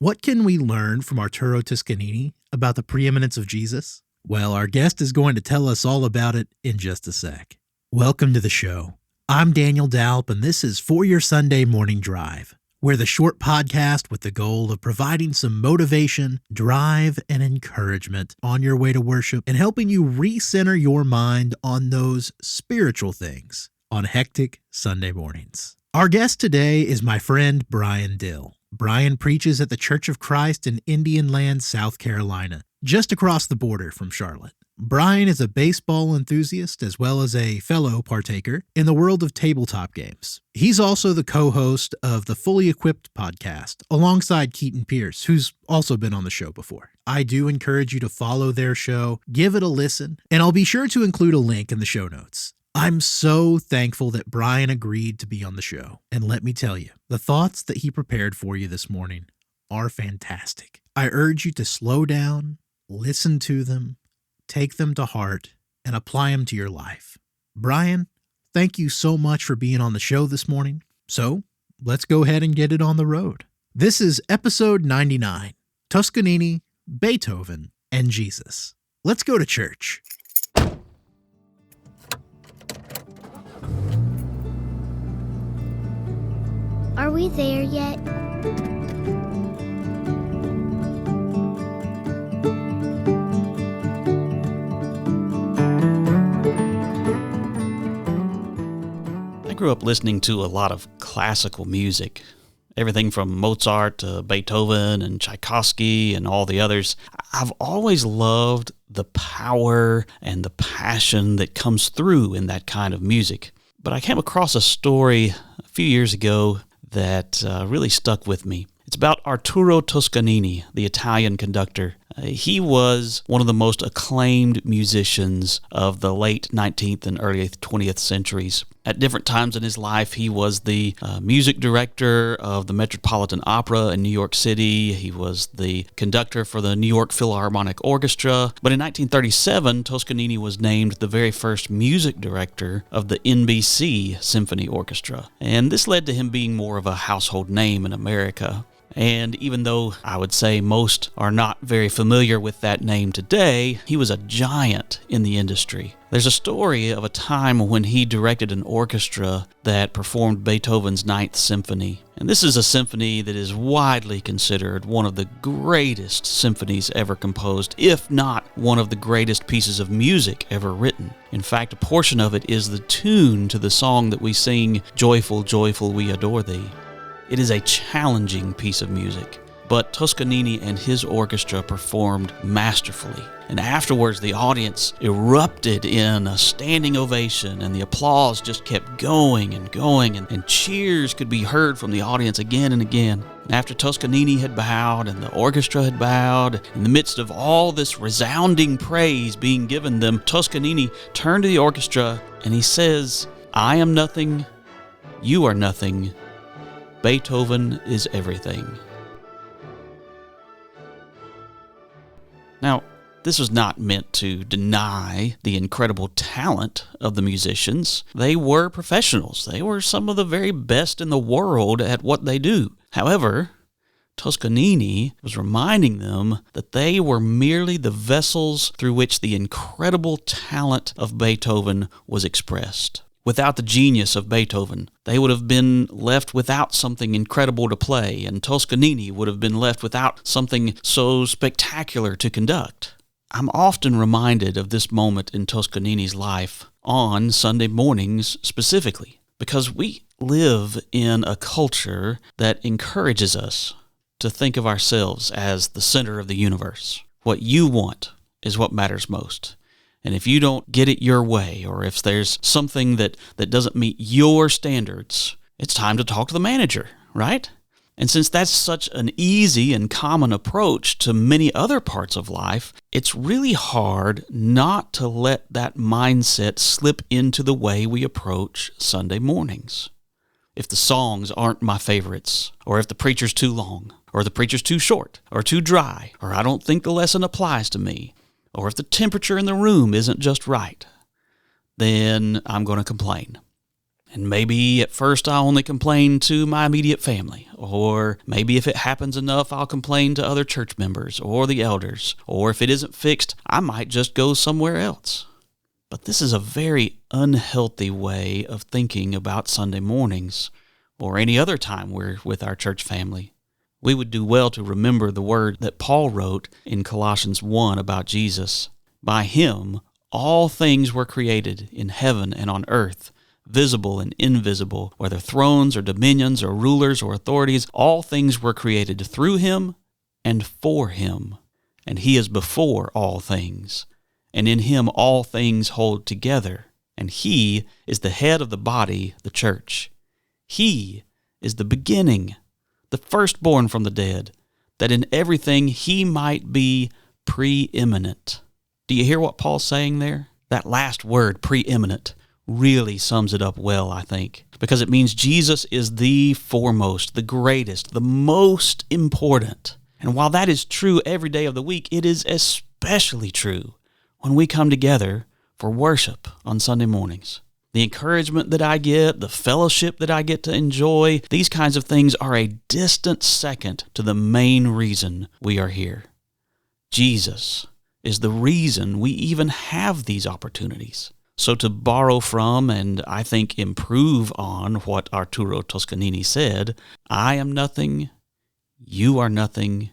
What can we learn from Arturo Toscanini about the preeminence of Jesus? Well, our guest is going to tell us all about it in just a sec. Welcome to the show. I'm Daniel Dalp, and this is For Your Sunday Morning Drive. We're the short podcast with the goal of providing some motivation, drive, and encouragement on your way to worship and helping you recenter your mind on those spiritual things on hectic Sunday mornings. Our guest today is my friend Bryan Dill. Bryan preaches at the Church of Christ in Indian Land, South Carolina, just across the border from Charlotte. Bryan is a baseball enthusiast as well as a fellow partaker in the world of tabletop games. He's also the co-host of the Fully Equipped podcast alongside Keaton Pierce, who's also been on the show before. I do encourage you to follow their show, give it a listen, and I'll be sure to include a link in the show notes. I'm so thankful that Bryan agreed to be on the show. And let me tell you, the thoughts that he prepared for you this morning are fantastic. I urge you to slow down, listen to them, take them to heart, and apply them to your life. Bryan, thank you so much for being on the show this morning. So let's go ahead and get it on the road. This is episode 99, Toscanini, Beethoven, and Jesus. Let's go to church. Are we there yet? I grew up listening to a lot of classical music, everything from Mozart to Beethoven and Tchaikovsky and all the others. I've always loved the power and the passion that comes through in that kind of music. But I came across a story a few years ago that really stuck with me. It's about Arturo Toscanini, the Italian conductor. He was one of the most acclaimed musicians of the late 19th and early 20th centuries. At different times in his life, he was the music director of the Metropolitan Opera in New York City. He was the conductor for the New York Philharmonic Orchestra. But in 1937, Toscanini was named the very first music director of the NBC Symphony Orchestra. And this led to him being more of a household name in America. And even though I would say most are not very familiar with that name today, he was a giant in the industry. There's a story of a time when he directed an orchestra that performed Beethoven's Ninth Symphony. And this is a symphony that is widely considered one of the greatest symphonies ever composed, if not one of the greatest pieces of music ever written. In fact, a portion of it is the tune to the song that we sing, "Joyful, Joyful, We Adore Thee." It is a challenging piece of music, but Toscanini and his orchestra performed masterfully. And afterwards, the audience erupted in a standing ovation, and the applause just kept going and going, and cheers could be heard from the audience again and again. And after Toscanini had bowed and the orchestra had bowed, in the midst of all this resounding praise being given them, Toscanini turned to the orchestra and he says, "I am nothing, you are nothing. Beethoven is everything." Now, this was not meant to deny the incredible talent of the musicians. They were professionals. They were some of the very best in the world at what they do. However, Toscanini was reminding them that they were merely the vessels through which the incredible talent of Beethoven was expressed. Without the genius of Beethoven, they would have been left without something incredible to play, and Toscanini would have been left without something so spectacular to conduct. I'm often reminded of this moment in Toscanini's life on Sunday mornings specifically, because we live in a culture that encourages us to think of ourselves as the center of the universe. What you want is what matters most. And if you don't get it your way, or if there's something that doesn't meet your standards, it's time to talk to the manager, right? And since that's such an easy and common approach to many other parts of life, it's really hard not to let that mindset slip into the way we approach Sunday mornings. If the songs aren't my favorites, or if the preacher's too long, or the preacher's too short, or too dry, or I don't think the lesson applies to me, or if the temperature in the room isn't just right, then I'm going to complain. And maybe at first I only complain to my immediate family, or maybe if it happens enough, I'll complain to other church members or the elders, or if it isn't fixed, I might just go somewhere else. But this is a very unhealthy way of thinking about Sunday mornings, or any other time we're with our church family. We would do well to remember the word that Paul wrote in Colossians 1 about Jesus. By him, all things were created in heaven and on earth, visible and invisible, whether thrones or dominions or rulers or authorities, all things were created through him and for him. And he is before all things, and in him all things hold together. And he is the head of the body, the church. He is the beginning, the firstborn from the dead, that in everything he might be preeminent. Do you hear what Paul's saying there? That last word, preeminent, really sums it up well, I think, because it means Jesus is the foremost, the greatest, the most important. And while that is true every day of the week, it is especially true when we come together for worship on Sunday mornings. The encouragement that I get, the fellowship that I get to enjoy, these kinds of things are a distant second to the main reason we are here. Jesus is the reason we even have these opportunities. So to borrow from and I think improve on what Arturo Toscanini said, I am nothing, you are nothing,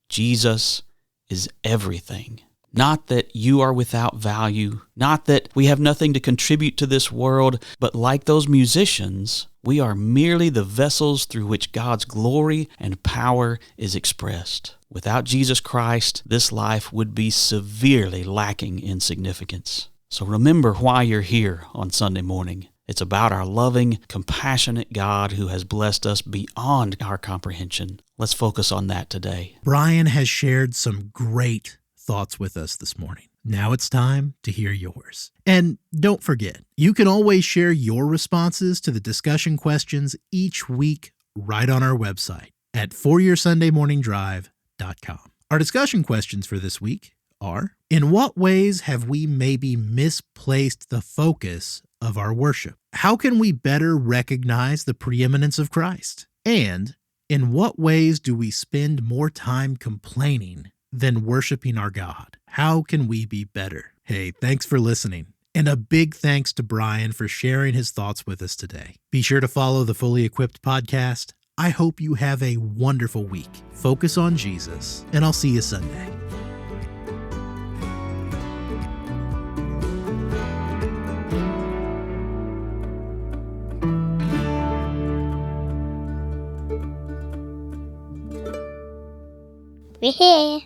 Jesus is everything. Not that you are without value, not that we have nothing to contribute to this world, but like those musicians, we are merely the vessels through which God's glory and power is expressed. Without Jesus Christ, this life would be severely lacking in significance. So remember why you're here on Sunday morning. It's about our loving, compassionate God who has blessed us beyond our comprehension. Let's focus on that today. Bryan has shared some great thoughts with us this morning. Now it's time to hear yours. And don't forget, you can always share your responses to the discussion questions each week right on our website at foryoursundaymorningdrive.com. Our discussion questions for this week are, in what ways have we maybe misplaced the focus of our worship? How can we better recognize the preeminence of Christ? And in what ways do we spend more time complaining than worshiping our God? How can we be better? Hey, thanks for listening. And a big thanks to Bryan for sharing his thoughts with us today. Be sure to follow the Fully Equipped podcast. I hope you have a wonderful week. Focus on Jesus, and I'll see you Sunday. We're here.